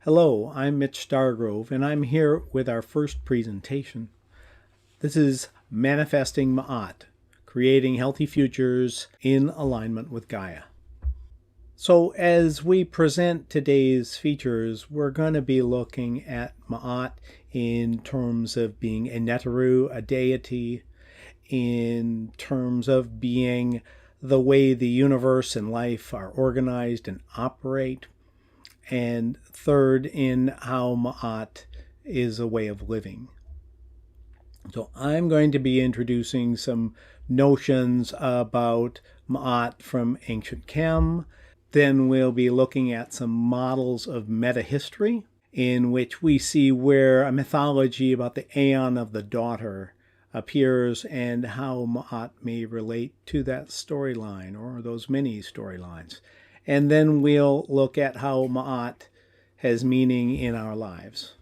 Hello, I'm Mitch Stargrove, and I'm here with our first presentation. This is Manifesting Ma'at, Creating Healthy Futures in Alignment with Gaia. So as we present today's features, we're going to be looking at Ma'at in terms of being a Neteru, a deity, in terms of being the way the universe and life are organized and operate, and third, in how Ma'at is a way of living. So I'm going to be introducing some notions about Ma'at from ancient Chem. Then we'll be looking at some models of metahistory in which we see where a mythology about the Aeon of the Daughter appears and how Ma'at may relate to that storyline or those many storylines. And then we'll look at how Ma'at has meaning in our lives.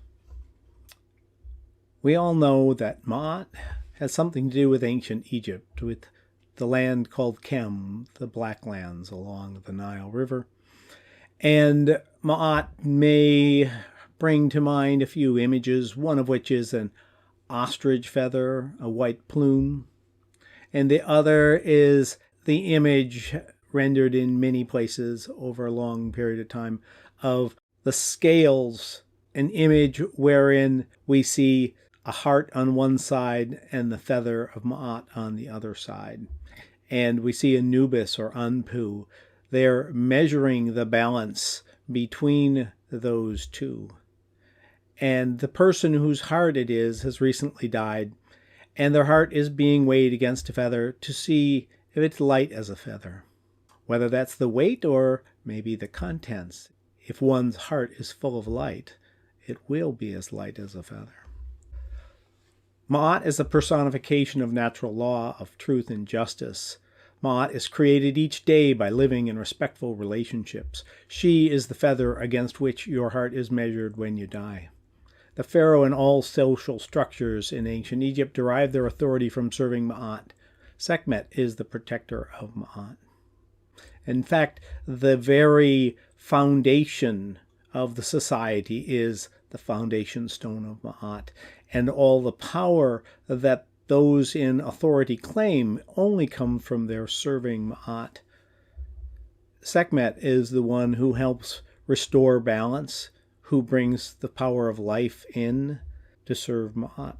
We all know that Ma'at has something to do with ancient Egypt, with the land called Chem, the Black Lands along the Nile River. And Ma'at may bring to mind a few images, one of which is an ostrich feather, a white plume, and the other is the image rendered in many places over a long period of time of the scales, an image wherein we see a heart on one side and the feather of Ma'at on the other side. And we see Anubis or Anpu. They're measuring the balance between those two. And the person whose heart it is has recently died, and their heart is being weighed against a feather to see if it's light as a feather. Whether that's the weight or maybe the contents. If one's heart is full of light, it will be as light as a feather. Ma'at is a personification of natural law, of truth and justice. Ma'at is created each day by living in respectful relationships. She is the feather against which your heart is measured when you die. The pharaoh and all social structures in ancient Egypt derived their authority from serving Ma'at. Sekhmet is the protector of Ma'at. In fact, the very foundation of the society is the foundation stone of Ma'at, and all the power that those in authority claim only come from their serving Ma'at. Sekhmet is the one who helps restore balance, who brings the power of life in to serve Ma'at.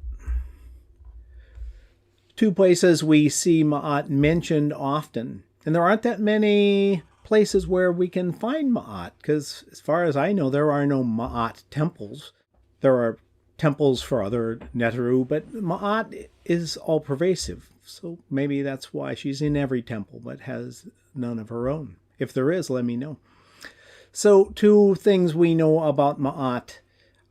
Two places we see Ma'at mentioned often, and there aren't that many places where we can find Ma'at, because as far as I know, there are no Ma'at temples. There are temples for other Neteru, but Ma'at is all-pervasive. So maybe that's why she's in every temple, but has none of her own. If there is, let me know. So two things we know about Ma'at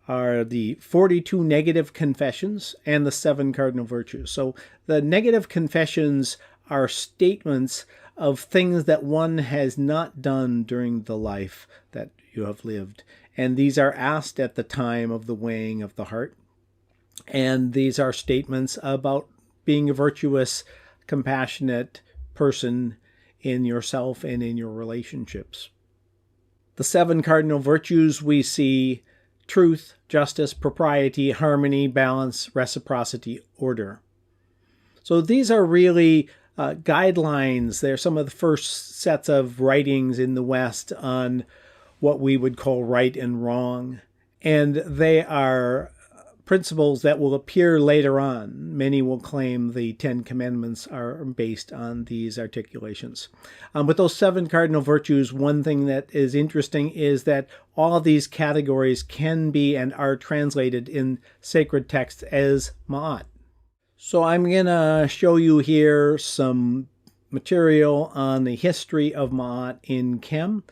are the 42 negative confessions and the 7 cardinal virtues. So the negative confessions are statements of things that one has not done during the life that you have lived. And these are asked at the time of the weighing of the heart. And these are statements about being a virtuous, compassionate person in yourself and in your relationships. The 7 cardinal virtues we see: truth, justice, propriety, harmony, balance, reciprocity, order. So these are really guidelines. They're some of the first sets of writings in the West on what we would call right and wrong. And they are principles that will appear later on. Many will claim the 10 Commandments are based on these articulations. With those 7 cardinal virtues, one thing that is interesting is that all of these categories can be and are translated in sacred texts as Ma'at. So I'm going to show you here some material on the history of Ma'at in Chem.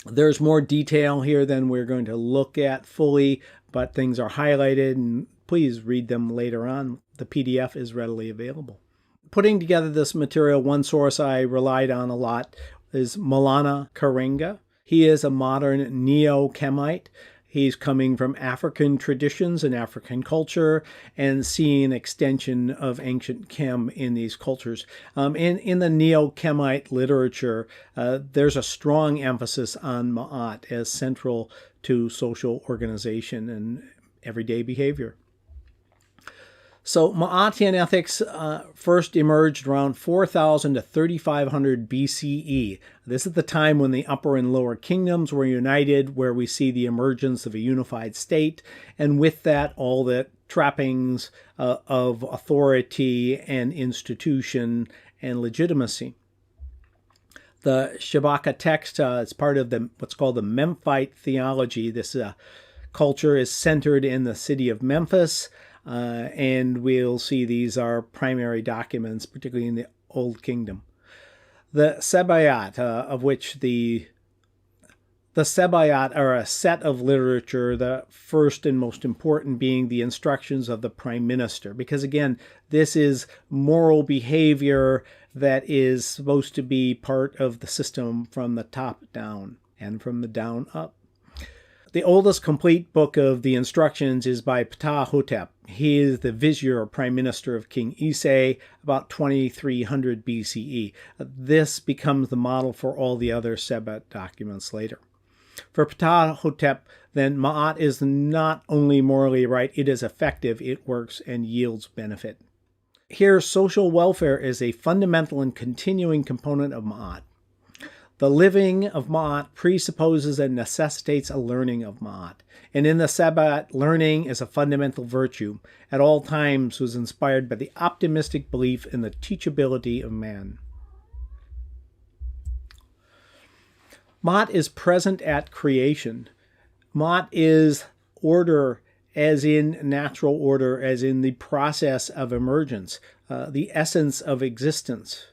There's more detail here than we're going to look at fully, but things are highlighted, and please read them later on. The PDF is readily available. Putting together this material, one source I relied on a lot is Maulana Karenga. He is a modern neo-Chemite. He's coming from African traditions and African culture and seeing extension of ancient chem in these cultures. In the Neo-Chemite literature, there's a strong emphasis on Ma'at as central to social organization and everyday behavior. So Ma'atian ethics first emerged around 4000 to 3500 BCE. This is the time when the upper and lower kingdoms were united, where we see the emergence of a unified state, and with that all the trappings of authority and institution and legitimacy. The Shabaka text is part of what's called the Memphite theology. This culture is centered in the city of Memphis. And we'll see these are primary documents, particularly in the Old Kingdom. The Sebayat, of which the Sebayat are a set of literature, the first and most important being the instructions of the prime minister. Because again, this is moral behavior that is supposed to be part of the system from the top down and from the down up. The oldest complete book of the instructions is by Ptah-hotep. He is the vizier or prime minister of King Ise, about 2300 BCE. This becomes the model for all the other Sebat documents later. For Ptah-hotep, then, Ma'at is not only morally right, it is effective, it works, and yields benefit. Here, social welfare is a fundamental and continuing component of Ma'at. The living of Ma'at presupposes and necessitates a learning of Ma'at. And in the Sebat, learning is a fundamental virtue. At all times was inspired by the optimistic belief in the teachability of man. Ma'at is present at creation. Ma'at is order, as in natural order, as in the process of emergence, the essence of existence.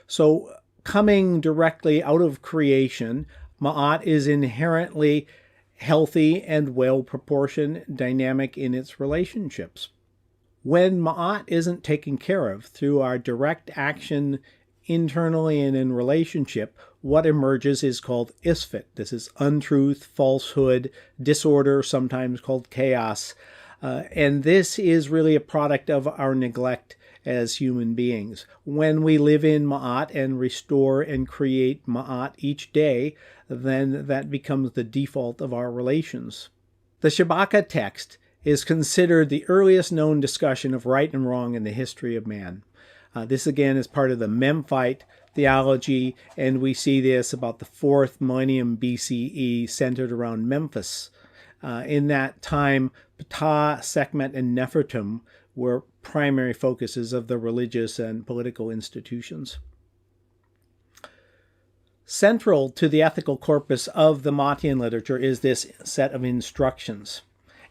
So, coming directly out of creation, Ma'at is inherently healthy and well-proportioned, dynamic in its relationships. When Ma'at isn't taken care of through our direct action internally and in relationship, what emerges is called isfet. This is untruth, falsehood, disorder, sometimes called chaos. And this is really a product of our neglect as human beings. When we live in Ma'at and restore and create Ma'at each day, then that becomes the default of our relations. The Shabaka text is considered the earliest known discussion of right and wrong in the history of man. This again is part of the Memphite theology, and we see this about the 4th millennium BCE, centered around Memphis. In that time, Ptah, Sekhmet, and Nefertum were primary focuses of the religious and political institutions. Central to the ethical corpus of the Ma'atian literature is this set of instructions.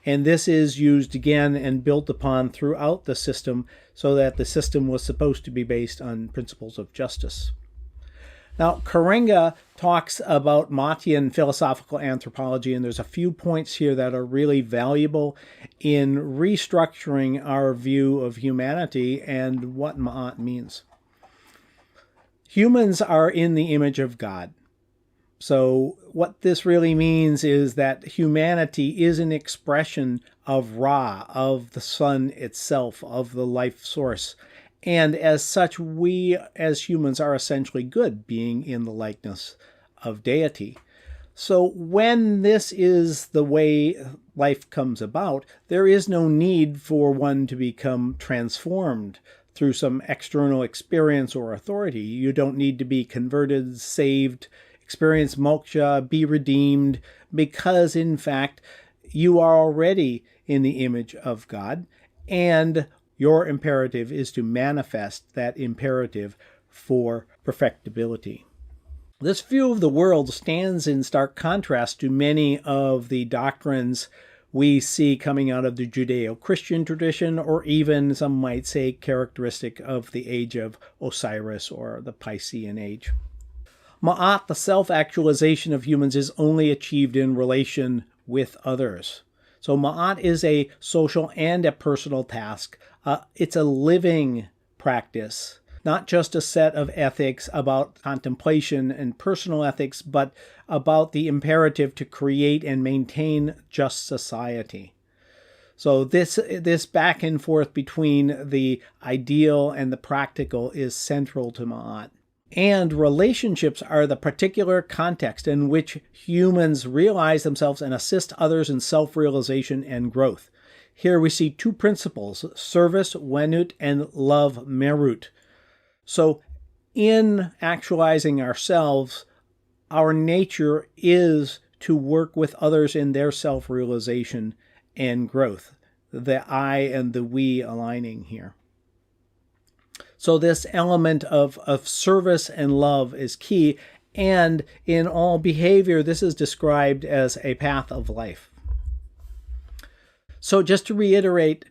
And this is used again and built upon throughout the system, so that the system was supposed to be based on principles of justice. Now, Karenga talks about Ma'atian philosophical anthropology, and there's a few points here that are really valuable in restructuring our view of humanity and what Ma'at means. Humans are in the image of God. So what this really means is that humanity is an expression of Ra, of the sun itself, of the life source. And as such, we as humans are essentially good, being in the likeness of deity. So when this is the way life comes about, there is no need for one to become transformed through some external experience or authority. You don't need to be converted, saved, experience moksha, be redeemed, because in fact, you are already in the image of God, and your imperative is to manifest that imperative for perfectibility. This view of the world stands in stark contrast to many of the doctrines we see coming out of the Judeo-Christian tradition, or even, some might say, characteristic of the age of Osiris or the Piscean age. Ma'at, the self-actualization of humans, is only achieved in relation with others. So Ma'at is a social and a personal task. It's a living practice. not just a set of ethics about contemplation and personal ethics, but about the imperative to create and maintain just society. So this back and forth between the ideal and the practical is central to Ma'at. And relationships are the particular context in which humans realize themselves and assist others in self-realization and growth. Here we see two principles, service, wenut, and love, merut. So in actualizing ourselves, our nature is to work with others in their self-realization and growth. The I and the we aligning here. So this element of service and love is key, and in all behavior, this is described as a path of life. So just to reiterate,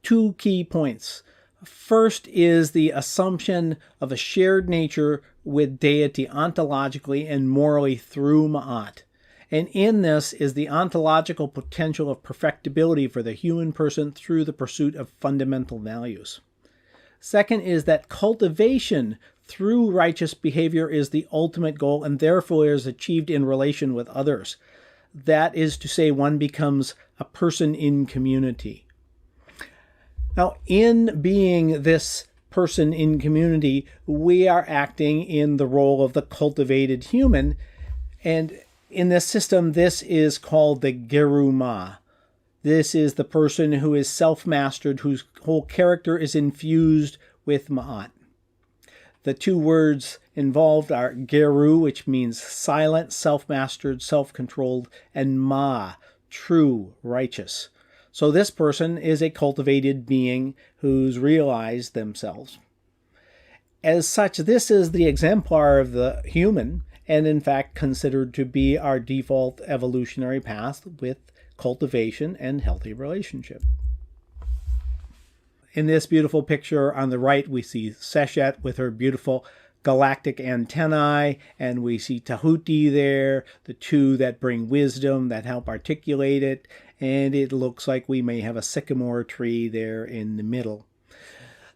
two key points. First is the assumption of a shared nature with deity ontologically and morally through Ma'at. And in this is the ontological potential of perfectibility for the human person through the pursuit of fundamental values. Second is that cultivation through righteous behavior is the ultimate goal and therefore is achieved in relation with others. That is to say, one becomes a person in community. Now, in being this person in community, we are acting in the role of the cultivated human, and in this system, this is called the Geruma. This is the person who is self-mastered, whose whole character is infused with Ma'at. The two words involved are Geru, which means silent, self-mastered, self-controlled, and Ma, true, righteous. So this person is a cultivated being who's realized themselves. As such, this is the exemplar of the human, and in fact considered to be our default evolutionary path with cultivation and healthy relationship. In this beautiful picture on the right, we see Seshet with her beautiful galactic antennae, and we see Tahuti there, the two that bring wisdom, that help articulate it, and it looks like we may have a sycamore tree there in the middle.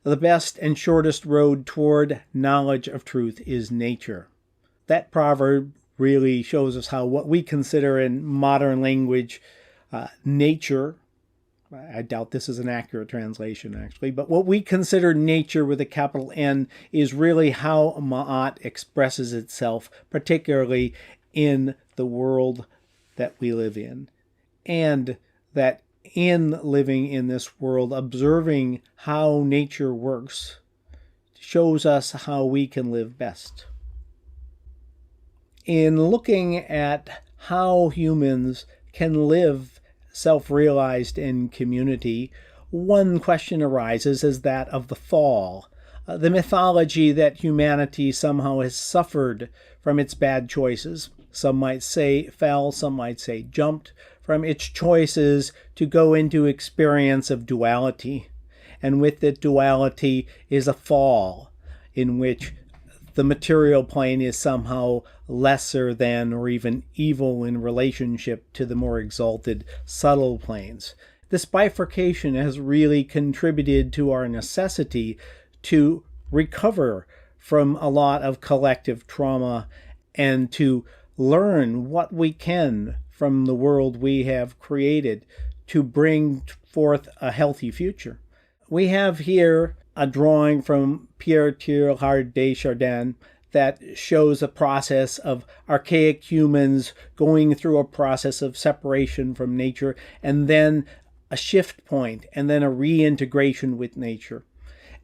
The best and shortest road toward knowledge of truth is nature. That proverb really shows us how what we consider in modern language nature, I doubt this is an accurate translation actually, but what we consider nature with a capital N is really how Ma'at expresses itself, particularly in the world that we live in. And that in living in this world, observing how nature works shows us how we can live best. In looking at how humans can live self-realized in community, one question arises is that of the fall. The mythology that humanity somehow has suffered from its bad choices. Some might say fell, some might say jumped from its choices to go into experience of duality. And with that duality is a fall in which the material plane is somehow lesser than or even evil in relationship to the more exalted subtle planes. This bifurcation has really contributed to our necessity to recover from a lot of collective trauma and to learn what we can from the world we have created to bring forth a healthy future. We have here a drawing from Pierre Teilhard de Chardin that shows a process of archaic humans going through a process of separation from nature, and then a shift point, and then a reintegration with nature.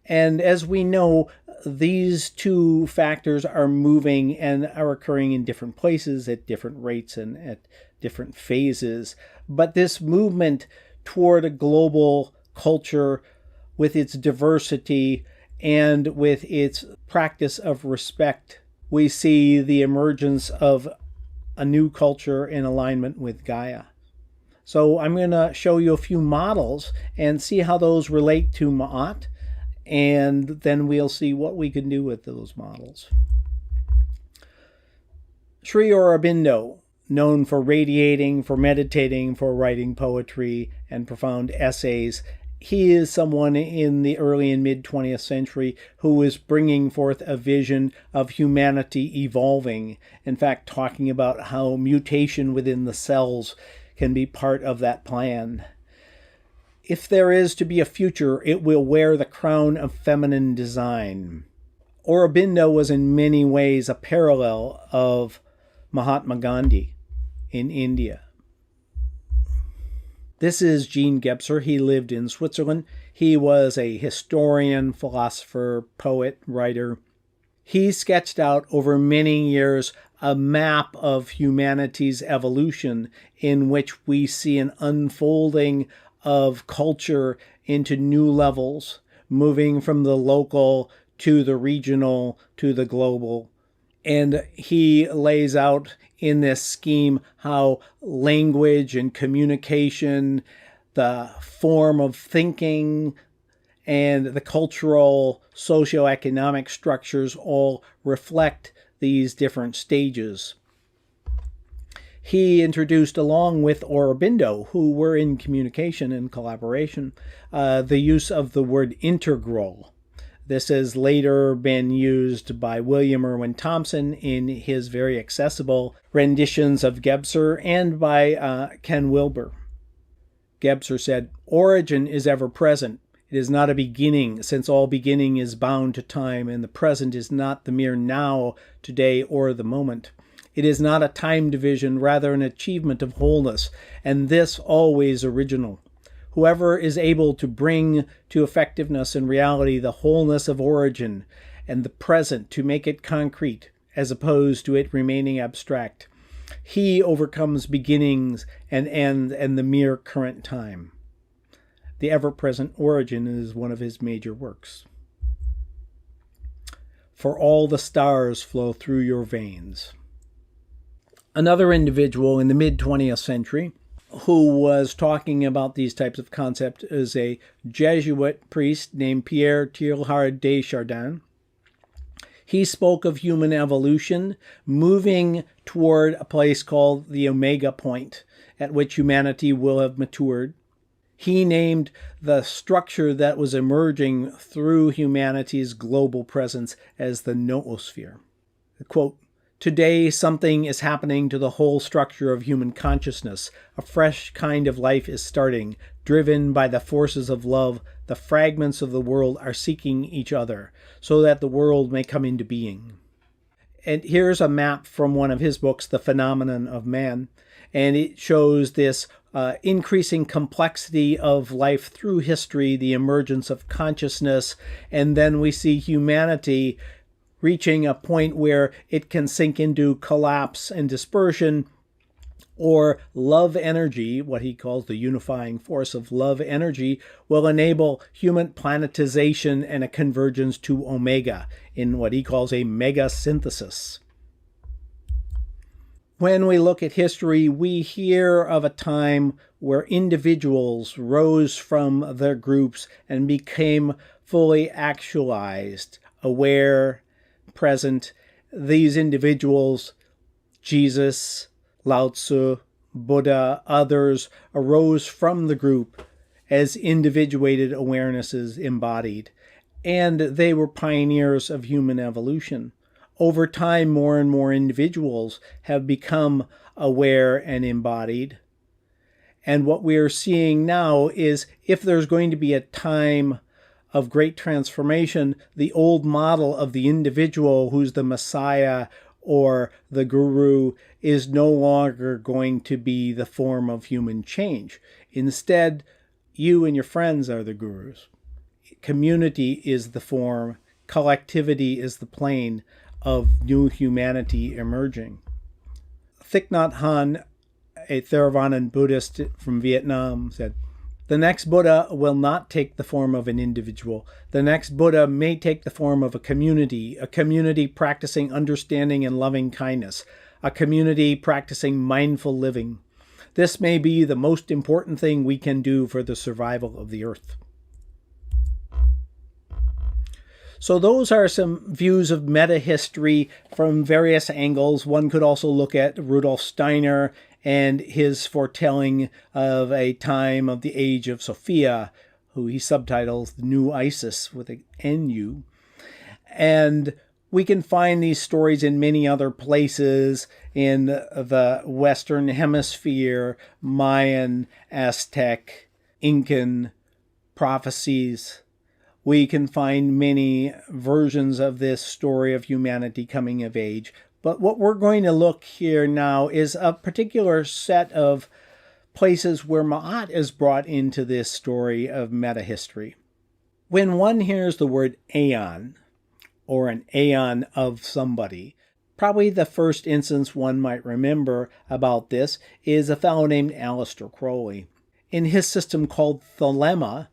And as we know, these two factors are moving and are occurring in different places at different rates and at different phases. But this movement toward a global culture with its diversity and with its practice of respect, we see the emergence of a new culture in alignment with Gaia. So I'm going to show you a few models and see how those relate to Ma'at, and then we'll see what we can do with those models. Sri Aurobindo, known for radiating, for meditating, for writing poetry and profound essays, he is someone in the early and mid 20th century who is bringing forth a vision of humanity evolving. In fact, talking about how mutation within the cells can be part of that plan. If there is to be a future, it will wear the crown of feminine design. Aurobindo was in many ways a parallel of Mahatma Gandhi in India. This is Jean Gebser. He lived in Switzerland. He was a historian, philosopher, poet, writer. He sketched out over many years a map of humanity's evolution in which we see an unfolding of culture into new levels, moving from the local to the regional to the global. And he lays out in this scheme how language and communication, the form of thinking, and the cultural, socioeconomic structures all reflect these different stages. He introduced, along with Aurobindo, who were in communication and collaboration, the use of the word integral. This has later been used by William Irwin Thompson in his very accessible renditions of Gebser and by Ken Wilber. Gebser said, "Origin is ever present. It is not a beginning, since all beginning is bound to time, and the present is not the mere now, today, or the moment. It is not a time division, rather an achievement of wholeness, and this always original. Whoever is able to bring to effectiveness and reality the wholeness of origin and the present to make it concrete, as opposed to it remaining abstract, he overcomes beginnings and ends and the mere current time." The ever-present origin is one of his major works. "For all the stars flow through your veins." Another individual in the mid-20th century who was talking about these types of concepts is a Jesuit priest named Pierre Teilhard de Chardin. He spoke of human evolution moving toward a place called the Omega Point, at which humanity will have matured. He named the structure that was emerging through humanity's global presence as the noosphere. Quote, "Today, something is happening to the whole structure of human consciousness. A fresh kind of life is starting. Driven by the forces of love, the fragments of the world are seeking each other, so that the world may come into being." And here's a map from one of his books, The Phenomenon of Man, and it shows this increasing complexity of life through history, the emergence of consciousness, and then we see humanity reaching a point where it can sink into collapse and dispersion, or love energy, what he calls the unifying force of love energy, will enable human planetization and a convergence to Omega in what he calls a mega synthesis. When we look at history, we hear of a time where individuals rose from their groups and became fully actualized, aware, present. These individuals, Jesus, Lao Tzu, Buddha, others, arose from the group as individuated awarenesses embodied, and they were pioneers of human evolution. Over time, more and more individuals have become aware and embodied. And what we are seeing now is, if there's going to be a time of great transformation, the old model of the individual who's the Messiah or the Guru is no longer going to be the form of human change. Instead, you and your friends are the Gurus. Community is the form, collectivity is the plane of new humanity emerging. Thich Nhat Hanh, a Theravadan Buddhist from Vietnam, said, "The next Buddha will not take the form of an individual. The next Buddha may take the form of a community practicing understanding and loving kindness, a community practicing mindful living. This may be the most important thing we can do for the survival of the earth." So those are some views of meta-history from various angles. One could also look at Rudolf Steiner and his foretelling of a time of the age of Sophia, who he subtitles The New Isis with an NU. And we can find these stories in many other places in the Western Hemisphere, Mayan, Aztec, Incan prophecies. We can find many versions of this story of humanity coming of age. But what we're going to look here now is a particular set of places where Ma'at is brought into this story of meta-history. When one hears the word aeon, or an aeon of somebody, probably the first instance one might remember about this is a fellow named Aleister Crowley. In his system called Thelema,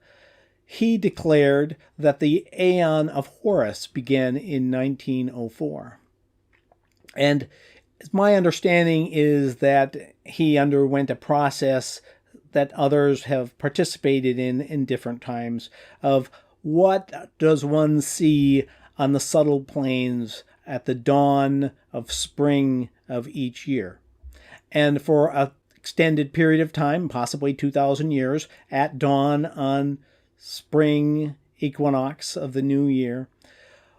he declared that the Aeon of Horus began in 1904. And my understanding is that he underwent a process that others have participated in different times of what does one see on the subtle planes at the dawn of spring of each year. And for an extended period of time, possibly 2,000 years, at dawn on spring equinox of the new year,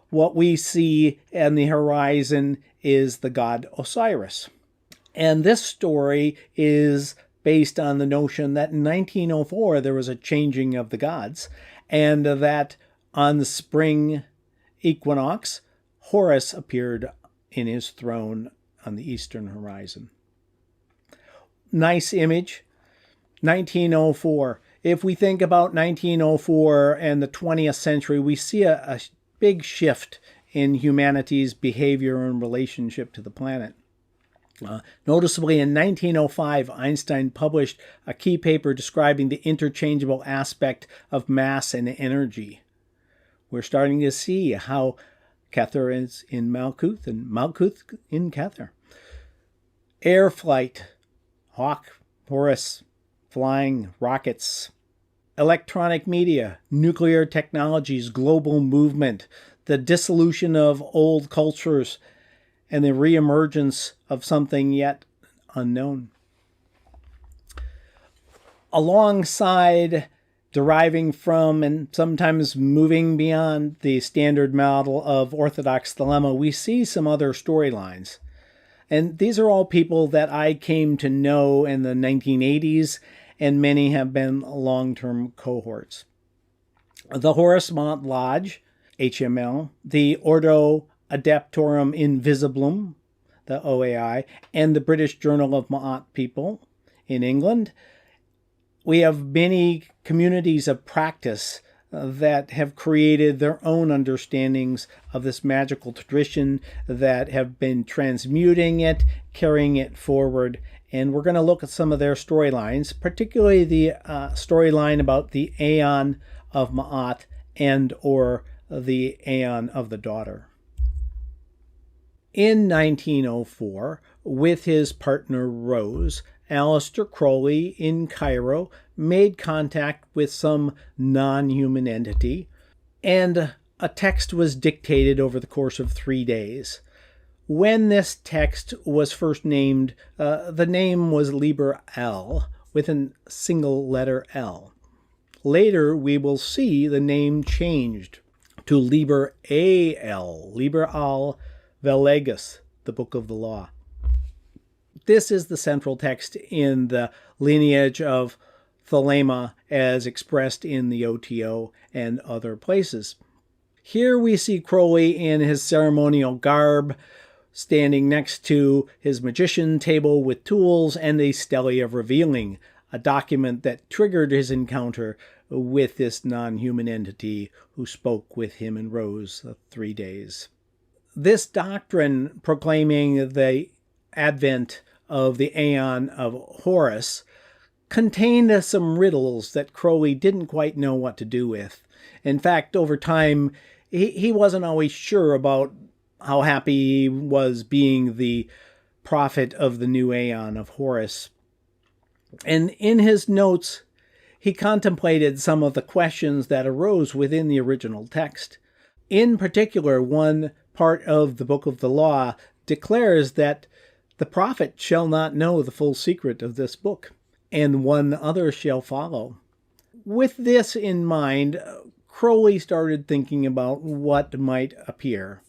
what we see on the horizon is the god Osiris. And this story is based on the notion that in 1904 there was a changing of the gods, and that on the spring equinox, Horus appeared in his throne on the eastern horizon. Nice image. 1904. If we think about 1904 and the 20th century, we see a big shift in humanity's behavior and relationship to the planet. Noticeably, in 1905, Einstein published a key paper describing the interchangeable aspect of mass and energy. We're starting to see how Kether is in Malkuth and Malkuth in Kether. Air flight, Hawk, Horus, flying rockets, electronic media, nuclear technologies, global movement, the dissolution of old cultures, and the reemergence of something yet unknown. Alongside deriving from and sometimes moving beyond the standard model of Orthodox Thelema, we see some other storylines. And these are all people that I came to know in the 1980s, and many have been long-term cohorts. The Horus Mont Lodge, HML, the Ordo Adeptorum Invisiblum, the OAI, and the British Journal of Ma'at People in England. We have many communities of practice that have created their own understandings of this magical tradition, that have been transmuting it, carrying it forward. And we're going to look at some of their storylines, particularly the storyline about the Aeon of Ma'at and or the Aeon of the Daughter. In 1904, with his partner Rose, Aleister Crowley in Cairo made contact with some non-human entity, and a text was dictated over the course of 3 days. When this text was first named, the name was Liber L, with a single letter L. Later, we will see the name changed to Liber A-L, Liber Al Velegas, the Book of the Law. This is the central text in the lineage of Thelema as expressed in the OTO and other places. Here we see Crowley in his ceremonial garb, standing next to his magician table with tools and a Stele of Revealing, a document that triggered his encounter with this non-human entity who spoke with him and Rose 3 days. This doctrine proclaiming the advent of the Aeon of Horus contained some riddles that Crowley didn't quite know what to do with. In fact, over time, he wasn't always sure about how happy he was being the prophet of the new Aeon of Horus. And in his notes, he contemplated some of the questions that arose within the original text. In particular, one part of the Book of the Law declares that the prophet shall not know the full secret of this book, and one other shall follow. With this in mind, Crowley started thinking about what might appear.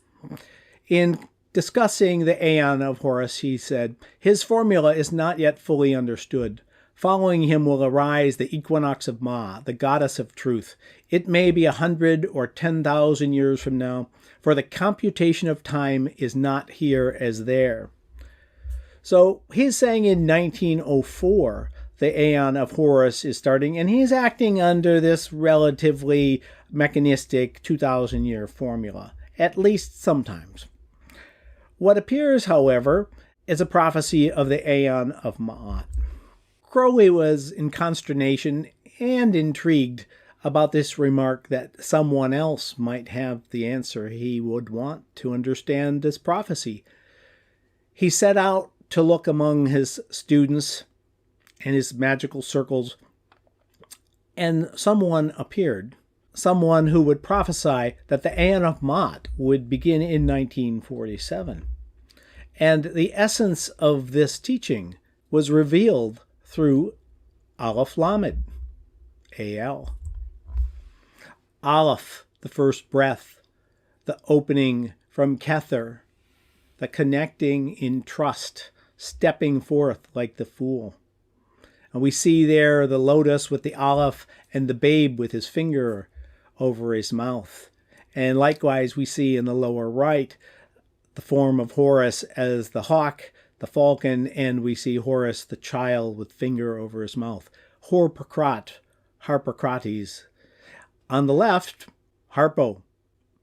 In discussing the Aeon of Horus, he said, "His formula is not yet fully understood. Following him will arise the equinox of Ma, the goddess of truth. It may be 100 or 10,000 years from now, for the computation of time is not here as there." So he's saying in 1904, the Aeon of Horus is starting, and he's acting under this relatively mechanistic 2,000-year formula, at least sometimes. What appears, however, is a prophecy of the Aeon of Ma'at. Crowley was in consternation and intrigued about this remark that someone else might have the answer he would want to understand this prophecy. He set out to look among his students and his magical circles, and someone appeared, someone who would prophesy that the Aeon of Ma'at would begin in 1947. And the essence of this teaching was revealed through Aleph Lamed, A-L. Aleph, the first breath, the opening from Kether, the connecting in trust, stepping forth like the fool. And we see there the lotus with the Aleph and the babe with his finger over his mouth. And likewise we see in the lower right the form of Horus as the hawk, the falcon, and we see Horus, the child, with finger over his mouth. Harpocrat, Harpocrates. On the left, Harpo,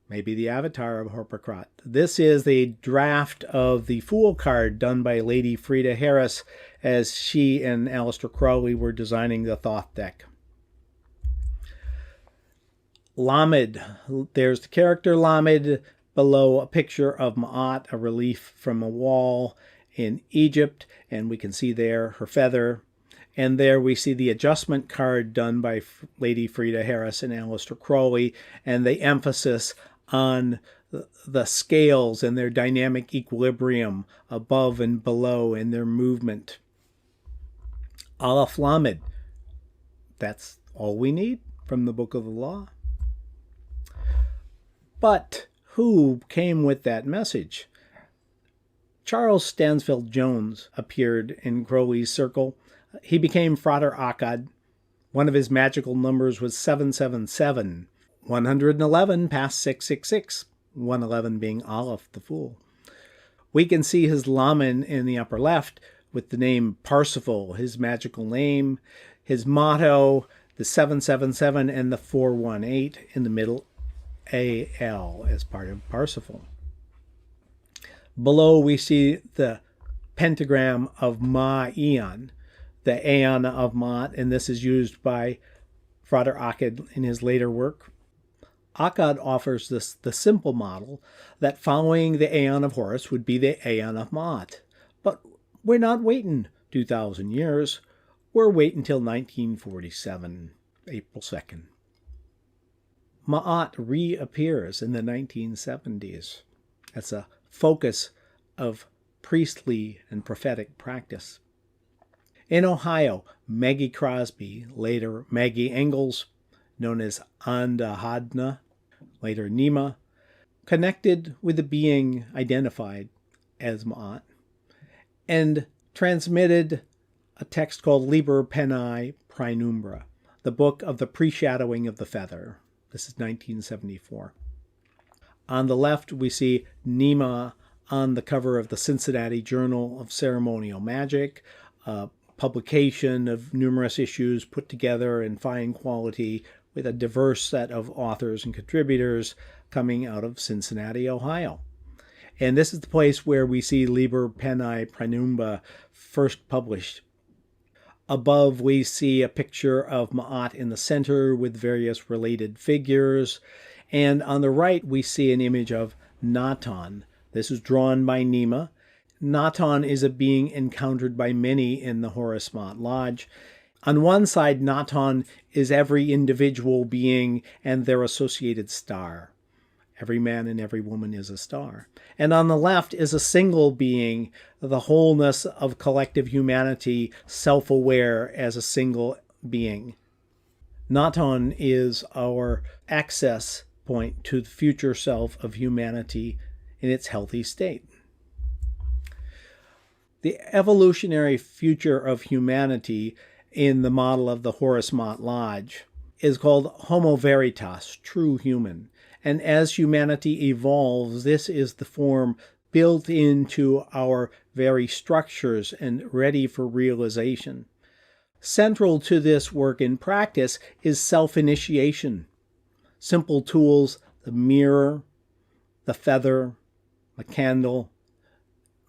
maybe the avatar of Harpocrat. This is the draft of the Fool card done by Lady Frida Harris as she and Aleister Crowley were designing the Thoth deck. Lamed, there's the character Lamed, below a picture of Ma'at, a relief from a wall in Egypt, and we can see there her feather. And there we see the adjustment card done by Lady Frida Harris and Aleister Crowley, and the emphasis on the scales and their dynamic equilibrium above and below in their movement. Aleph Lamed, that's all we need from the Book of the Law. But who came with that message? Charles Stansfield Jones appeared in Crowley's circle. He became Frater Akkad. One of his magical numbers was 777. 111 past 666. 111 being Aleph, the Fool. We can see his Laman in the upper left with the name Parsifal, his magical name. His motto, the 777 and the 418 in the middle, A-L, as part of Parsifal. Below we see the pentagram of Ma-Eon, the Aeon of Ma'at, and this is used by Frater Akkad in his later work. Akkad offers the simple model that following the Aeon of Horus would be the Aeon of Ma'at. But we're not waiting 2,000 years. We're waiting until 1947, April 2nd. Ma'at reappears in the 1970s. That's a focus of priestly and prophetic practice. In Ohio, Maggie Crosby, later Maggie Engels, known as Andahadna, later Nima, connected with a being identified as Ma'at, and transmitted a text called Liber Pennae Praenumbra, the book of the pre-shadowing of the feather. This is 1974. On the left, we see Nima on the cover of the Cincinnati Journal of Ceremonial Magic, a publication of numerous issues put together in fine quality with a diverse set of authors and contributors coming out of Cincinnati, Ohio. And this is the place where we see Liber Pennae Praenumbra first published. Above, we see a picture of Ma'at in the center with various related figures. And on the right, we see an image of Natan. This is drawn by Nima. Natan is a being encountered by many in the Horus Ma'at Lodge. On one side, Natan is every individual being and their associated star. Every man and every woman is a star. And on the left is a single being, the wholeness of collective humanity, self-aware as a single being. Naton is our access point to the future self of humanity in its healthy state. The evolutionary future of humanity in the model of the Horus Mott Lodge is called Homo Veritas, true human. And as humanity evolves, this is the form built into our very structures and ready for realization. Central to this work in practice is self-initiation. Simple tools, the mirror, the feather, the candle.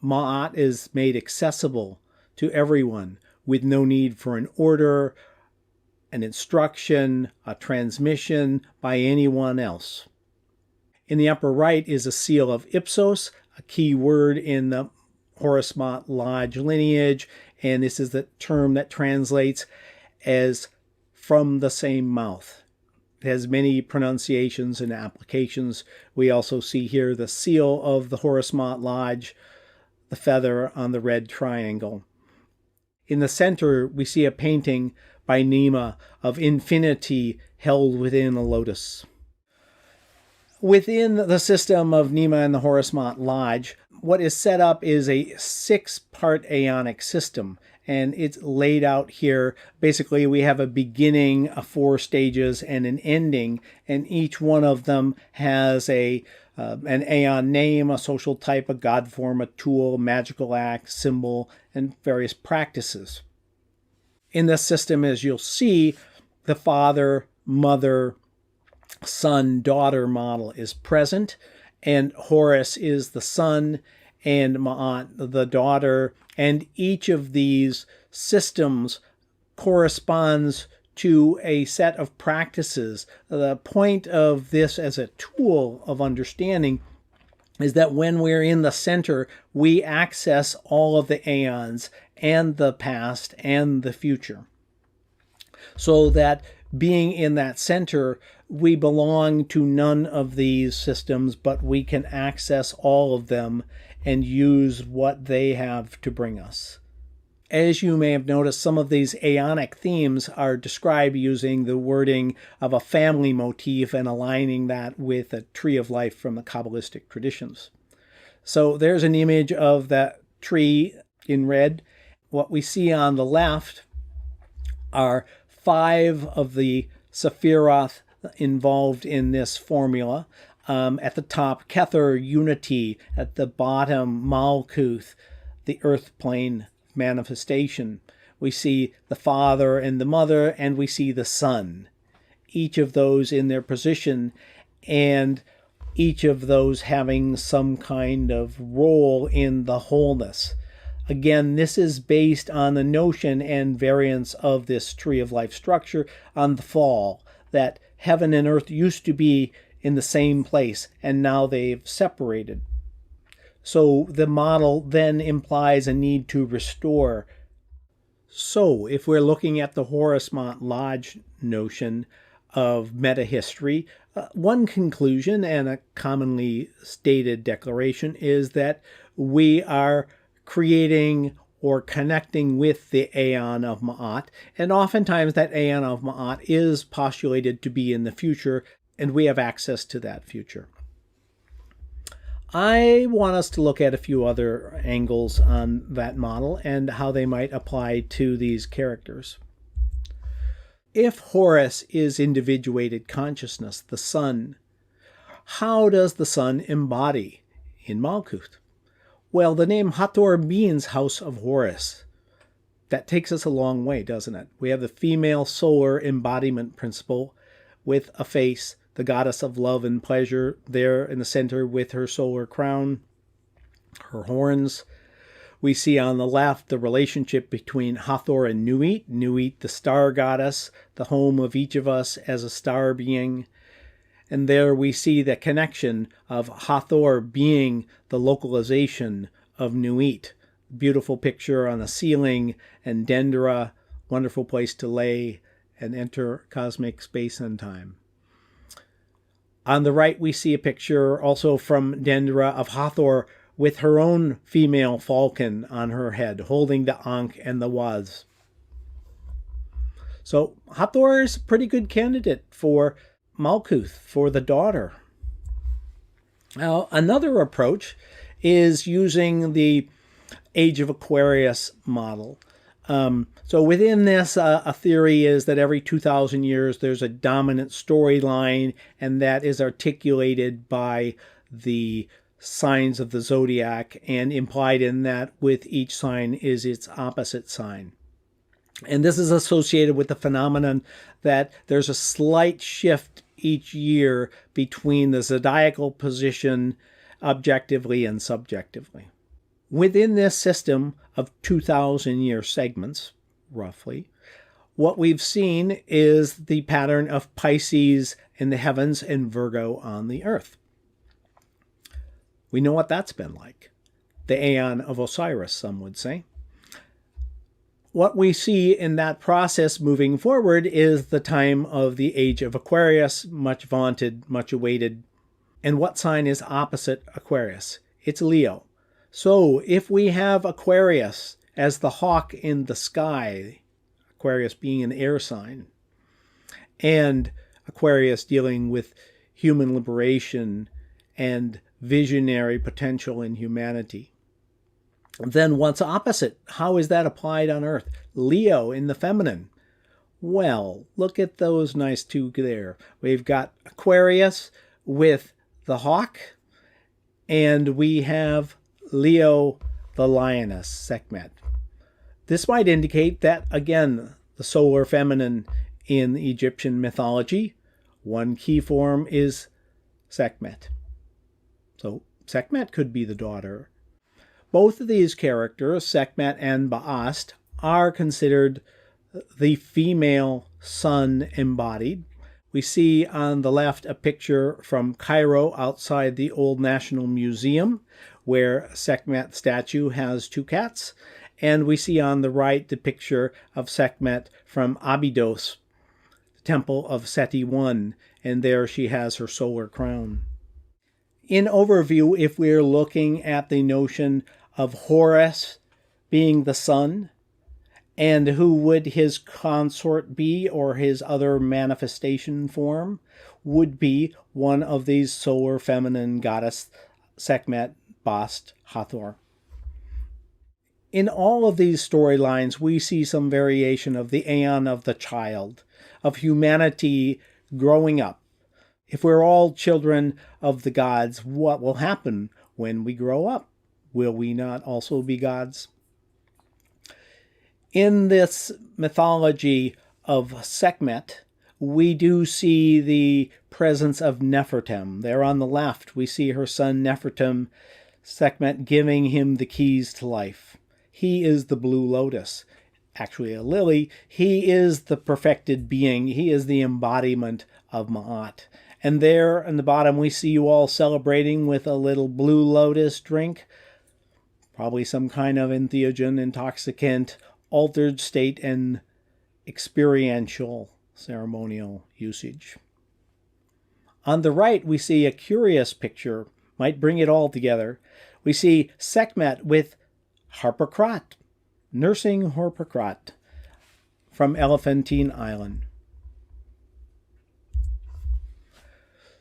Ma'at is made accessible to everyone with no need for an order, an instruction, a transmission by anyone else. In the upper right is a seal of Ipsos, a key word in the Horus Mott Lodge lineage, and this is the term that translates as from the same mouth. It has many pronunciations and applications. We also see here the seal of the Horus Mott Lodge, the feather on the red triangle. In the center, we see a painting by Nema of infinity held within a lotus. Within the system of Nema and the Horus Mott Lodge, what is set up is a 6-part aeonic system, and it's laid out here. Basically, we have a beginning, 4 stages, and an ending, and each one of them has an aeon name, a social type, a god form, a tool, magical act, symbol, and various practices. In this system, as you'll see, the father, mother, son, daughter model is present, and Horus is the son, and Ma'at the daughter, and each of these systems corresponds to a set of practices. The point of this as a tool of understanding is that when we're in the center, we access all of the aeons and the past and the future. So that being in that center, we belong to none of these systems, but we can access all of them and use what they have to bring us. As you may have noticed, some of these aeonic themes are described using the wording of a family motif and aligning that with a tree of life from the Kabbalistic traditions. So there's an image of that tree in red. What we see on the left are 5 of the Sephiroth involved in this formula. At the top, Kether, unity. At the bottom, Malkuth, the earth plane manifestation. We see the father and the mother, and we see the son. Each of those in their position, and each of those having some kind of role in the wholeness. Again, this is based on the notion and variance of this tree of life structure on the fall, that heaven and earth used to be in the same place, and now they've separated. So the model then implies a need to restore. So if we're looking at the Horus Mott Lodge notion of metahistory, one conclusion and a commonly stated declaration is that we are creating or connecting with the Aeon of Ma'at, and oftentimes that Aeon of Ma'at is postulated to be in the future, and we have access to that future. I want us to look at a few other angles on that model and how they might apply to these characters. If Horus is individuated consciousness, the sun, how does the sun embody in Malkuth? Well, the name Hathor means house of Horus. That takes us a long way, doesn't it? We have the female solar embodiment principle with a face, the goddess of love and pleasure there in the center with her solar crown, her horns. We see on the left the relationship between Hathor and Nuit, Nuit the star goddess, the home of each of us as a star being. And there we see the connection of Hathor being the localization of Nuit. Beautiful picture on the ceiling, and Dendera, wonderful place to lay and enter cosmic space and time. On the right, we see a picture also from Dendera of Hathor with her own female falcon on her head, holding the Ankh and the Waz. So Hathor is a pretty good candidate for Malkuth, for the daughter. Now, another approach is using the Age of Aquarius model. So within this, a theory is that every 2,000 years there's a dominant storyline, and that is articulated by the signs of the zodiac, and implied in that with each sign is its opposite sign. And this is associated with the phenomenon that there's a slight shift each year between the zodiacal position objectively and subjectively. Within this system of 2,000-year segments, roughly, what we've seen is the pattern of Pisces in the heavens and Virgo on the earth. We know what that's been like. The Aeon of Osiris, some would say. What we see in that process moving forward is the time of the Age of Aquarius, much vaunted, much awaited. And what sign is opposite Aquarius? It's Leo. So if we have Aquarius as the hawk in the sky, Aquarius being an air sign, and Aquarius dealing with human liberation and visionary potential in humanity, then what's opposite? How is that applied on Earth? Leo in the feminine. Well, look at those nice two there. We've got Aquarius with the hawk, and we have Leo the lioness, Sekhmet. This might indicate that, again, the solar feminine in Egyptian mythology, one key form is Sekhmet. So Sekhmet could be the daughter. Both of these characters, Sekhmet and Ba'ast, are considered the female sun embodied. We see on the left a picture from Cairo outside the Old National Museum, where Sekhmet statue has two cats. And we see on the right the picture of Sekhmet from Abydos, the temple of Seti I, and there she has her solar crown. In overview, if we're looking at the notion of Horus being the sun, and who would his consort be, or his other manifestation form, would be one of these solar feminine goddess, Sekhmet, Bast, Hathor. In all of these storylines, we see some variation of the aeon of the child, of humanity growing up. If we're all children of the gods, what will happen when we grow up? Will we not also be gods? In this mythology of Sekhmet, we do see the presence of Nefertem. There on the left, we see her son Nefertem, Sekhmet giving him the keys to life. He is the blue lotus, actually a lily. He is the perfected being. He is the embodiment of Ma'at. And there on the bottom, we see you all celebrating with a little blue lotus drink, probably some kind of entheogen, intoxicant, altered state, and experiential ceremonial usage. On the right, we see a curious picture, might bring it all together. We see Sekhmet with Harpocrat, nursing Harpocrat from Elephantine Island.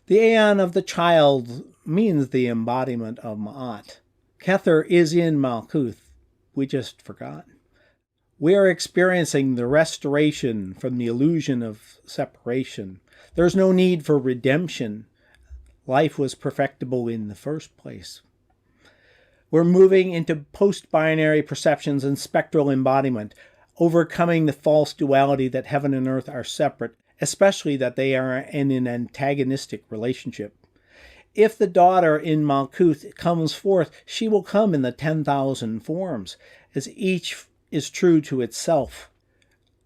The aeon of the child means the embodiment of Ma'at. Kether is in Malkuth. We just forgot. We are experiencing the restoration from the illusion of separation. There's no need for redemption. Life was perfectible in the first place. We're moving into post-binary perceptions and spectral embodiment, overcoming the false duality that heaven and earth are separate, especially that they are in an antagonistic relationship. If the daughter in Malkuth comes forth, she will come in the 10,000 forms, as each is true to itself.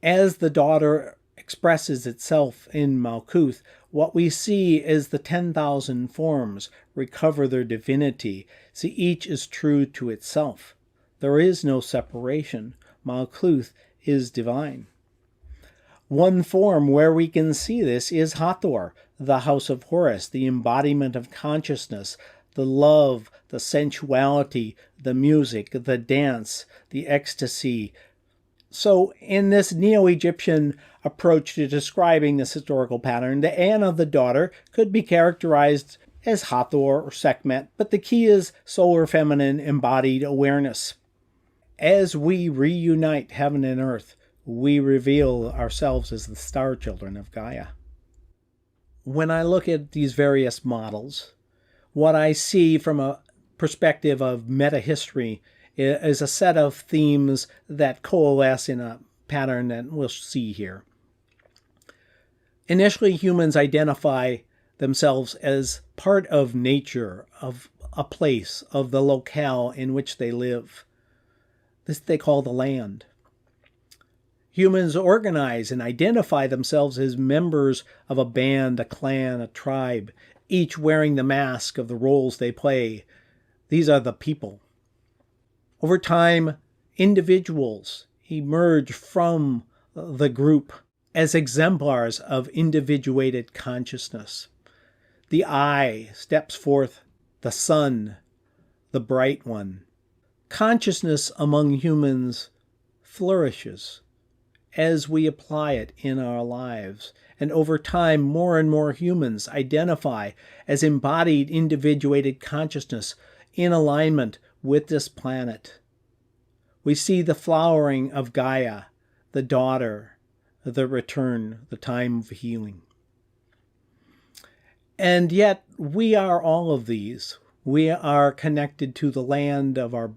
As the daughter expresses itself in Malkuth, what we see is the 10,000 forms recover their divinity. See, each is true to itself. There is no separation. Malkuth is divine. One form where we can see this is Hathor, the house of Horus, the embodiment of consciousness, the love, the sensuality, the music, the dance, the ecstasy. So in this Neo-Egyptian approach to describing this historical pattern. The Anna, the daughter, could be characterized as Hathor or Sekhmet, but the key is solar feminine embodied awareness. As we reunite heaven and earth, we reveal ourselves as the star children of Gaia. When I look at these various models, what I see from a perspective of meta-history is a set of themes that coalesce in a pattern that we'll see here. Initially, humans identify themselves as part of nature, of a place, of the locale in which they live. This they call the land. Humans organize and identify themselves as members of a band, a clan, a tribe, each wearing the mask of the roles they play. These are the people. Over time, individuals emerge from the group as exemplars of individuated consciousness. The I steps forth, the sun, the bright one. Consciousness among humans flourishes as we apply it in our lives. And over time, more and more humans identify as embodied, individuated consciousness in alignment with this planet. We see the flowering of Gaia, the daughter, the return, the time of healing. And yet, we are all of these. We are connected to the land of our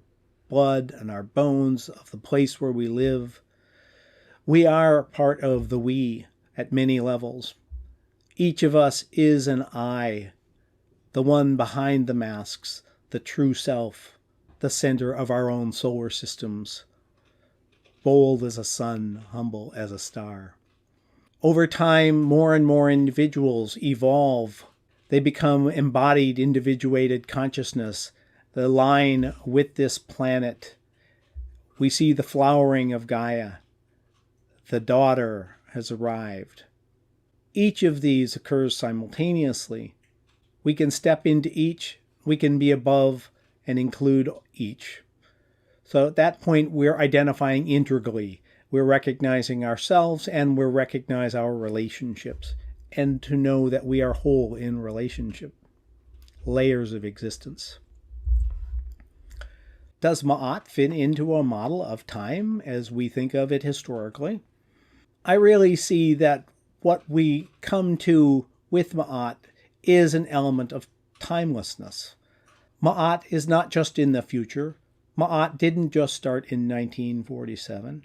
blood and our bones, of the place where we live. We are part of the we at many levels. Each of us is an I, the one behind the masks, the true self, the center of our own solar systems, bold as a sun, humble as a star. Over time, more and more individuals evolve. They become embodied, individuated consciousness, the line with this planet. We see the flowering of Gaia. The daughter has arrived. Each of these occurs simultaneously. We can step into each. We can be above and include each. So at that point, we're identifying integrally. We're recognizing ourselves and we're recognize our relationships. And to know that we are whole in relationship. Layers of existence. Does Ma'at fit into a model of time as we think of it historically? I really see that what we come to with Ma'at is an element of timelessness. Ma'at is not just in the future. Ma'at didn't just start in 1947.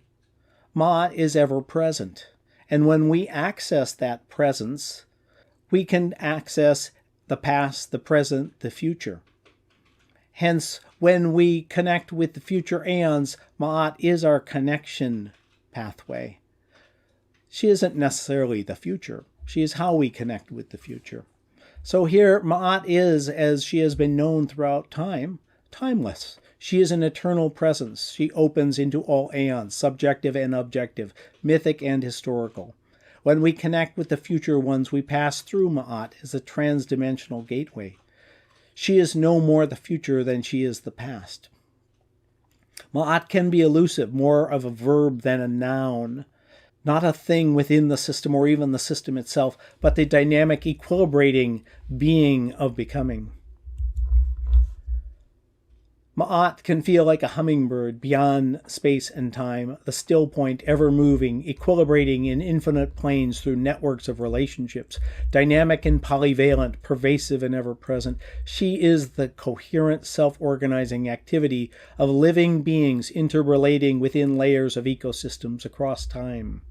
Ma'at is ever present. And when we access that presence, we can access the past, the present, the future. Hence, when we connect with the future aeons, Ma'at is our connection pathway. She isn't necessarily the future. She is how we connect with the future. So here, Ma'at is, as she has been known throughout time, timeless. She is an eternal presence. She opens into all aeons, subjective and objective, mythic and historical. When we connect with the future ones, we pass through Ma'at as a trans-dimensional gateway. She is no more the future than she is the past. Ma'at can be elusive, more of a verb than a noun. Not a thing within the system or even the system itself, but the dynamic equilibrating being of becoming. Ma'at can feel like a hummingbird beyond space and time, the still point ever moving, equilibrating in infinite planes through networks of relationships, dynamic and polyvalent, pervasive and ever present. She is the coherent self-organizing activity of living beings interrelating within layers of ecosystems across time.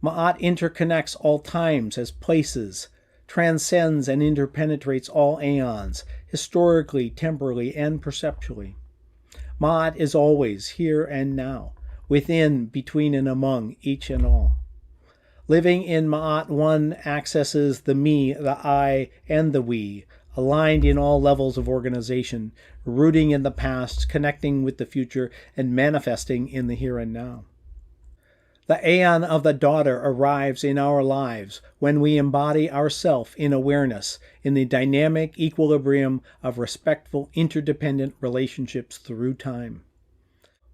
Ma'at interconnects all times as places, transcends and interpenetrates all aeons, historically, temporally, and perceptually. Ma'at is always here and now, within, between, and among each and all. Living in Ma'at, one accesses the me, the I, and the we, aligned in all levels of organization, rooting in the past, connecting with the future, and manifesting in the here and now. The aeon of the daughter arrives in our lives when we embody ourself in awareness, in the dynamic equilibrium of respectful, interdependent relationships through time.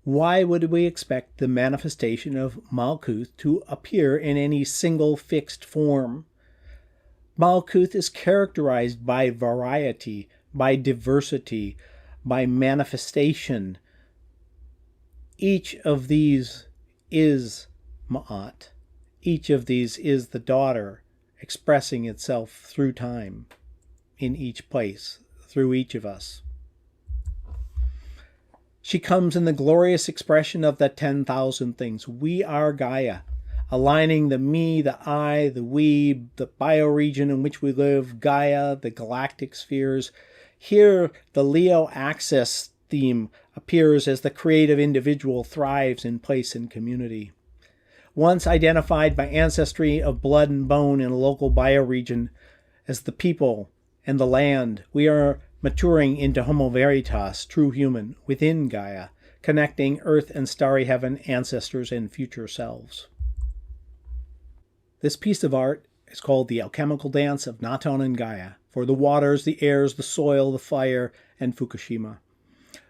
Why would we expect the manifestation of Malkuth to appear in any single fixed form? Malkuth is characterized by variety, by diversity, by manifestation. Each of these is Ma'at. Each of these is the daughter expressing itself through time, in each place, through each of us. She comes in the glorious expression of the 10,000 things. We are Gaia, aligning the me, the I, the we, the bioregion in which we live, Gaia, the galactic spheres. Here, the Leo axis theme appears as the creative individual thrives in place and community. Once identified by ancestry of blood and bone in a local bioregion as the people and the land, we are maturing into Homo Veritas, true human, within Gaia, connecting earth and starry heaven, ancestors, and future selves. This piece of art is called The Alchemical Dance of Naton and Gaia, for the waters, the airs, the soil, the fire, and Fukushima.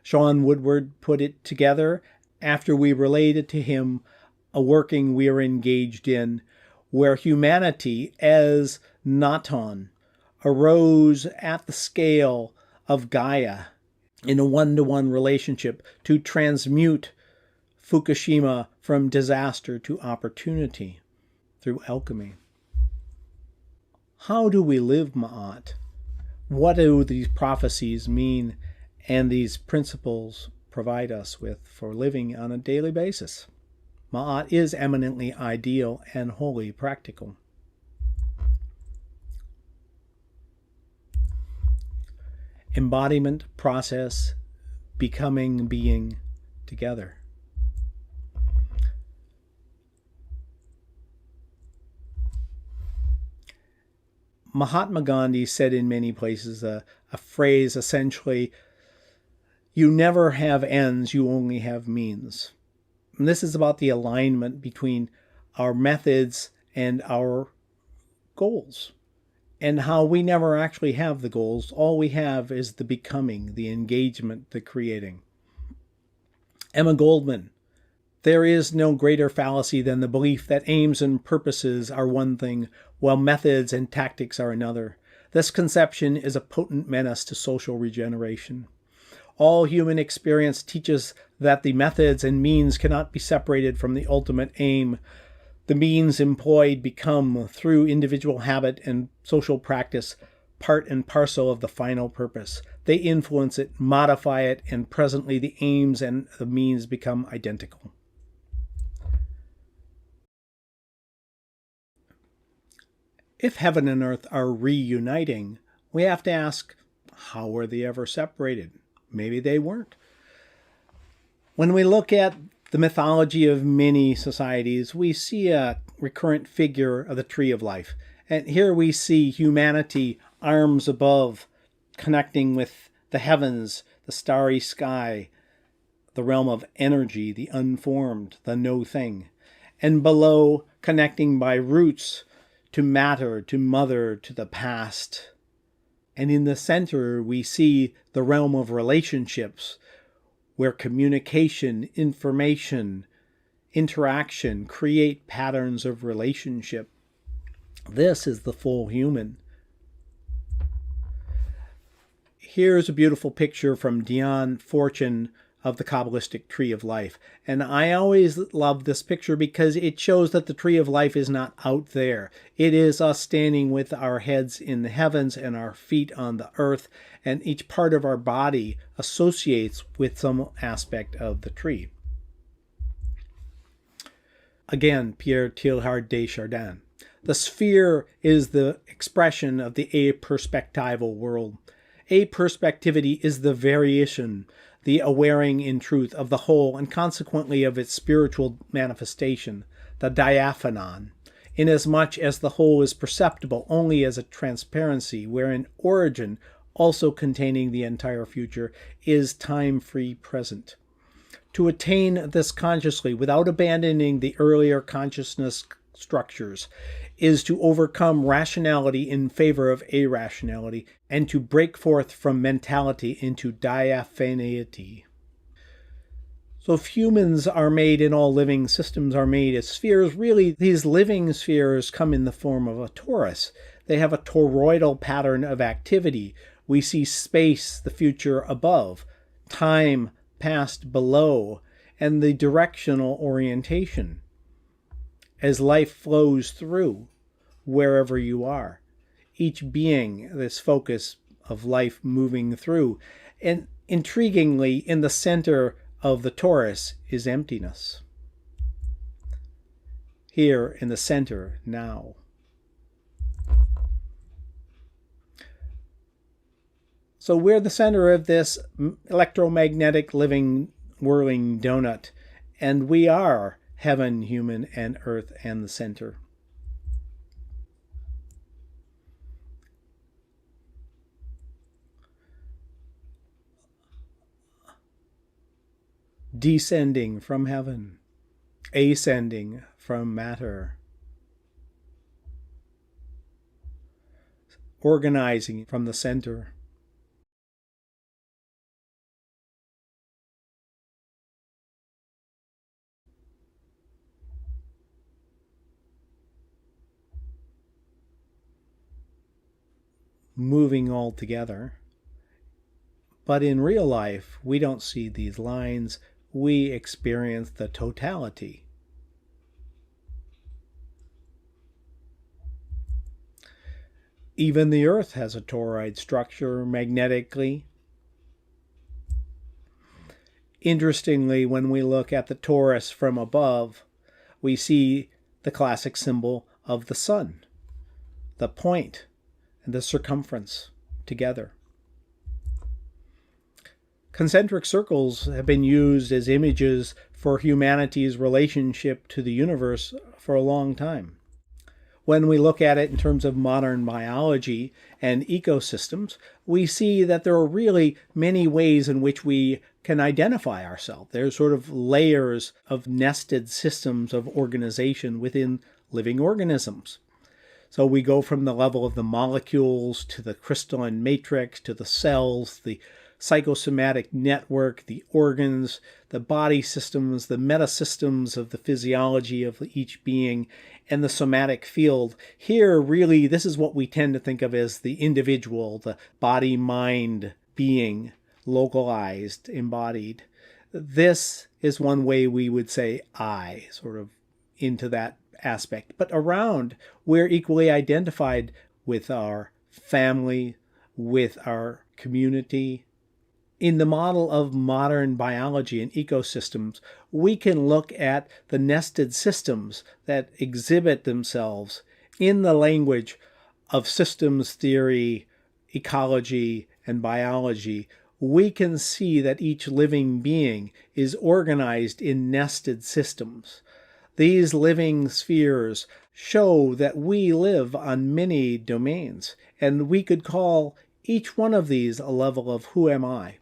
Sean Woodward put it together after we related to him a working we are engaged in, where humanity as Naton arose at the scale of Gaia in a one-to-one relationship to transmute Fukushima from disaster to opportunity through alchemy. How do we live Ma'at? What do these prophecies mean and these principles provide us with for living on a daily basis? Ma'at is eminently ideal and wholly practical. Embodiment, process, becoming, being together. Mahatma Gandhi said in many places a phrase essentially, you never have ends, you only have means. And this is about the alignment between our methods and our goals, and how we never actually have the goals. All we have is the becoming, the engagement, the creating. Emma Goldman, there is no greater fallacy than the belief that aims and purposes are one thing, while methods and tactics are another. This conception is a potent menace to social regeneration. All human experience teaches that the methods and means cannot be separated from the ultimate aim. The means employed become, through individual habit and social practice, part and parcel of the final purpose. They influence it, modify it, and presently the aims and the means become identical. If heaven and earth are reuniting, we have to ask, how were they ever separated? Maybe they weren't. When we look at the mythology of many societies, we see a recurrent figure of the tree of life. And here we see humanity, arms above, connecting with the heavens, the starry sky, the realm of energy, the unformed, the no thing. And below, connecting by roots to matter, to mother, to the past. And in the center, we see the realm of relationships, where communication, information, interaction create patterns of relationship. This is the full human. Here's a beautiful picture from Dion Fortune of the Kabbalistic Tree of Life. And I always love this picture because it shows that the Tree of Life is not out there. It is us standing with our heads in the heavens and our feet on the earth, and each part of our body associates with some aspect of the tree. Again, Pierre Teilhard de Chardin. The sphere is the expression of the aperspectival world. Aperspectivity is the variation, the awareing in truth of the whole and consequently of its spiritual manifestation, the diaphanon, inasmuch as the whole is perceptible only as a transparency, wherein origin, also containing the entire future, is time-free present. To attain this consciously without abandoning the earlier consciousness structures is to overcome rationality in favor of irrationality and to break forth from mentality into diaphaneity. So if humans are made and all living systems are made as spheres, really these living spheres come in the form of a torus. They have a toroidal pattern of activity. We see space, the future above, time, past below, and the directional orientation as life flows through wherever you are. Each being, this focus of life moving through. And intriguingly, in the center of the torus is emptiness. Here in the center now. So we're the center of this electromagnetic living whirling donut, and we are heaven, human, and earth, and the center. Descending from heaven, ascending from matter, organizing from the center. Moving all together. But in real life, we don't see these lines. We experience the totality. Even the Earth has a toroid structure magnetically. Interestingly, when we look at the torus from above, we see the classic symbol of the sun, the point, and the circumference together. Concentric circles have been used as images for humanity's relationship to the universe for a long time. When we look at it in terms of modern biology and ecosystems, we see that there are really many ways in which we can identify ourselves. There's sort of layers of nested systems of organization within living organisms. So we go from the level of the molecules to the crystalline matrix to the cells, the psychosomatic network, the organs, the body systems, the metasystems of the physiology of each being, and the somatic field. Here, really, this is what we tend to think of as the individual, the body-mind being, localized, embodied. This is one way we would say I, sort of into that aspect. But around, we're equally identified with our family, with our community. In the model of modern biology and ecosystems, we can look at the nested systems that exhibit themselves in the language of systems theory, ecology, and biology. We can see that each living being is organized in nested systems. These living spheres show that we live on many domains, and we could call each one of these a level of who am I.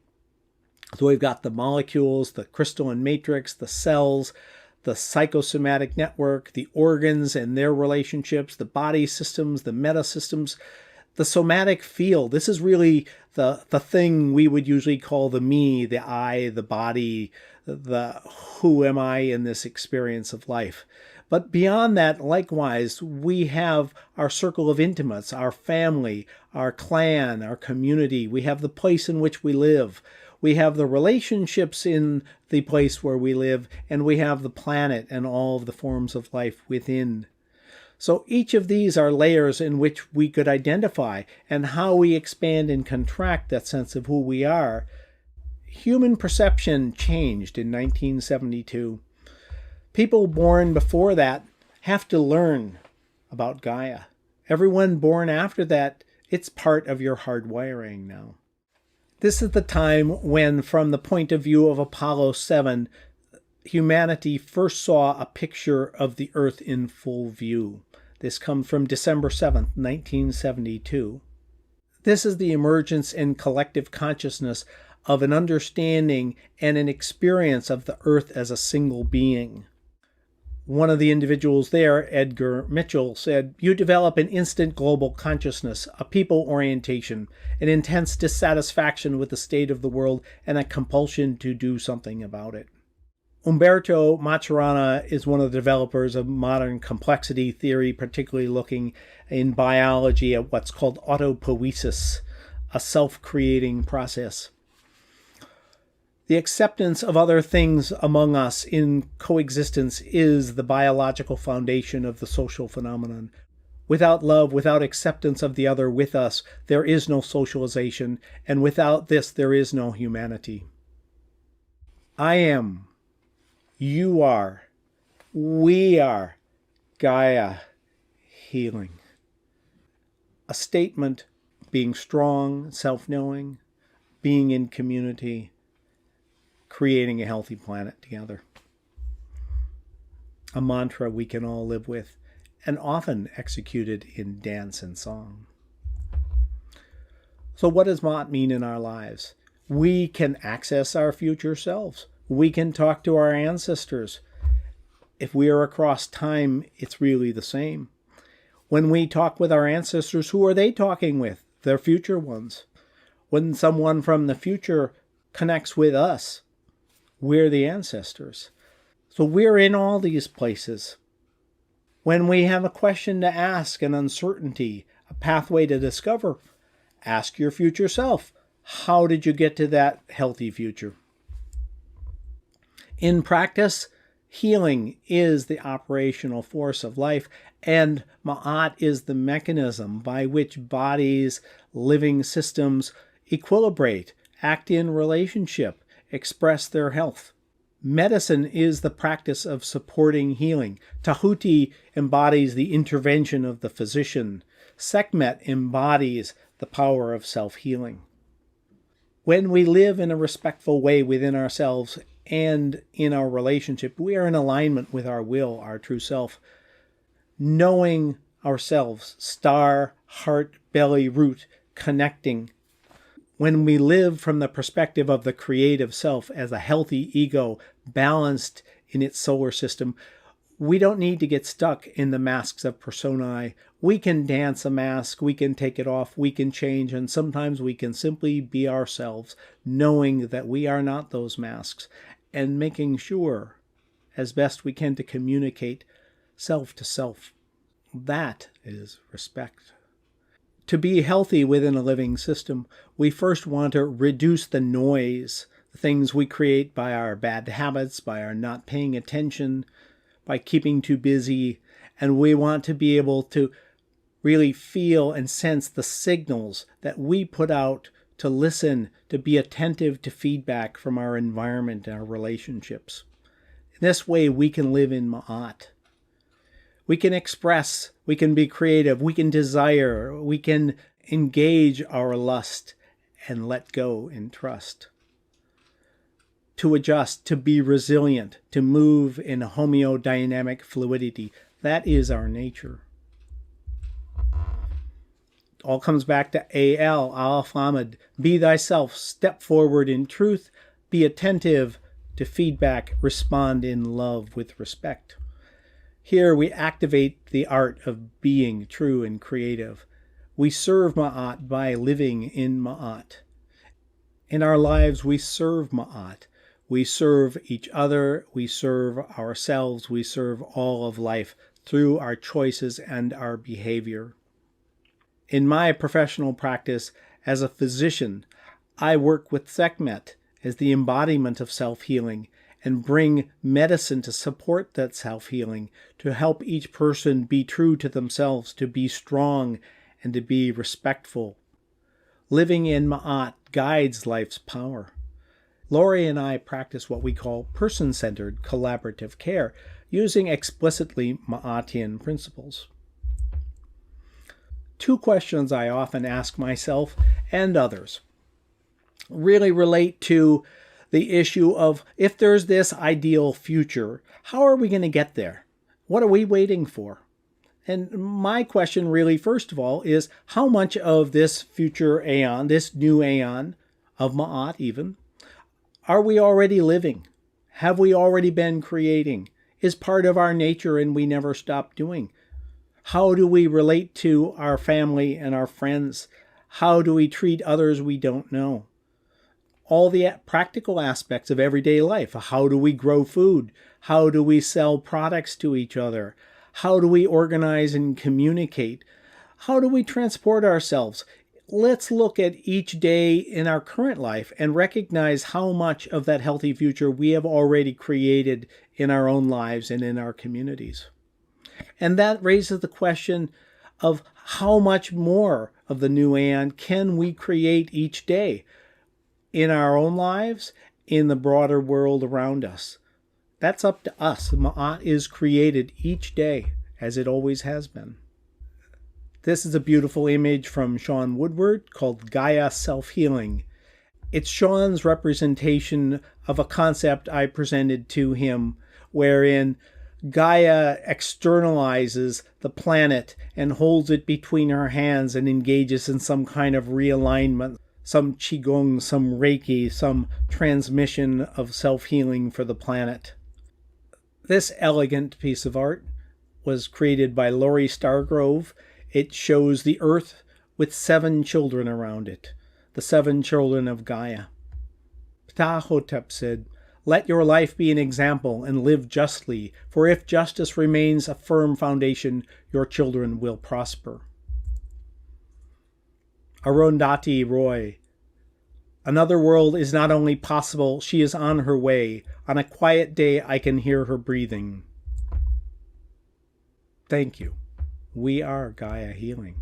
So we've got the molecules, the crystalline matrix, the cells, the psychosomatic network, the organs and their relationships, the body systems, the metasystems, the somatic field. This is really the thing we would usually call the me, the I, the body, the who am I in this experience of life. But beyond that, likewise, we have our circle of intimates, our family, our clan, our community. We have the place in which we live. We have the relationships in the place where we live, and we have the planet and all of the forms of life within. So each of these are layers in which we could identify, and how we expand and contract that sense of who we are. Human perception changed in 1972. People born before that have to learn about Gaia. Everyone born after that, it's part of your hardwiring now. This is the time when, from the point of view of Apollo 7, humanity first saw a picture of the Earth in full view. This comes from December 7th, 1972. This is the emergence in collective consciousness of an understanding and an experience of the Earth as a single being. One of the individuals there, Edgar Mitchell, said, "You develop an instant global consciousness, a people orientation, an intense dissatisfaction with the state of the world, and a compulsion to do something about it." Umberto Maturana is one of the developers of modern complexity theory, particularly looking in biology at what's called autopoiesis, a self-creating process. The acceptance of other things among us in coexistence is the biological foundation of the social phenomenon. Without love, without acceptance of the other with us, there is no socialization, and without this, there is no humanity. I am. You are. We are. Gaia. Healing. A statement, being strong, self-knowing, being in community, creating a healthy planet together. A mantra we can all live with, and often executed in dance and song. So what does Ma'at mean in our lives? We can access our future selves. We can talk to our ancestors. If we are across time, it's really the same. When we talk with our ancestors, who are they talking with? Their future ones. When someone from the future connects with us, we're the ancestors. So we're in all these places. When we have a question to ask, an uncertainty, a pathway to discover, ask your future self, how did you get to that healthy future? In practice, healing is the operational force of life, and Ma'at is the mechanism by which bodies, living systems equilibrate, act in relationship, express their health. Medicine is the practice of supporting healing. Tahuti embodies the intervention of the physician. Sekhmet embodies the power of self-healing. When we live in a respectful way within ourselves and in our relationship, we are in alignment with our will, our true self. Knowing ourselves, star, heart, belly, root, connecting. When we live from the perspective of the creative self as a healthy ego, balanced in its solar system, we don't need to get stuck in the masks of personae. We can dance a mask, we can take it off, we can change, and sometimes we can simply be ourselves, knowing that we are not those masks, and making sure, as best we can, to communicate self to self. That is respect. To be healthy within a living system, we first want to reduce the noise, the things we create by our bad habits, by our not paying attention, by keeping too busy, and we want to be able to really feel and sense the signals that we put out, to listen, to be attentive to feedback from our environment and our relationships. In this way, we can live in Ma'at. We can express, we can be creative, we can desire, we can engage our lust and let go in trust. To adjust, to be resilient, to move in homeodynamic fluidity. That is our nature. It all comes back to Aleph Lamed. Be thyself, step forward in truth, be attentive to feedback, respond in love with respect. Here we activate the art of being true and creative. We serve Ma'at by living in Ma'at. In our lives we serve Ma'at. We serve each other, we serve ourselves, we serve all of life through our choices and our behavior. In my professional practice as a physician, I work with Sekhmet as the embodiment of self-healing and bring medicine to support that self-healing, to help each person be true to themselves, to be strong and to be respectful. Living in Ma'at guides life's power. Lori and I practice what we call person-centered collaborative care, using explicitly Ma'atian principles. Two questions I often ask myself and others really relate to the issue of, if there's this ideal future, how are we going to get there? What are we waiting for? And my question really, first of all, is how much of this future aeon, this new aeon of Ma'at even, are we already living? Have we already been creating? Is part of our nature and we never stop doing? How do we relate to our family and our friends? How do we treat others we don't know? all the practical aspects of everyday life. How do we grow food? How do we sell products to each other? How do we organize and communicate? How do we transport ourselves? Let's look at each day in our current life and recognize how much of that healthy future we have already created in our own lives and in our communities. And that raises the question of how much more of the new aeon can we create each day in our own lives, in the broader world around us. That's up to us. Ma'at is created each day, as it always has been. This is a beautiful image from Sean Woodward called Gaia Self-Healing. It's Sean's representation of a concept I presented to him, wherein Gaia externalizes the planet and holds it between her hands and engages in some kind of realignment, some qigong, some reiki, some transmission of self-healing for the planet. This elegant piece of art was created by Bebel Stargrove. It shows the earth with 7 children around it, the 7 children of Gaia. Ptahhotep said, "Let your life be an example and live justly, for if justice remains a firm foundation, your children will prosper." Arundhati Roy, "Another world is not only possible, she is on her way. On a quiet day, I can hear her breathing." Thank you. We are Gaia Healing.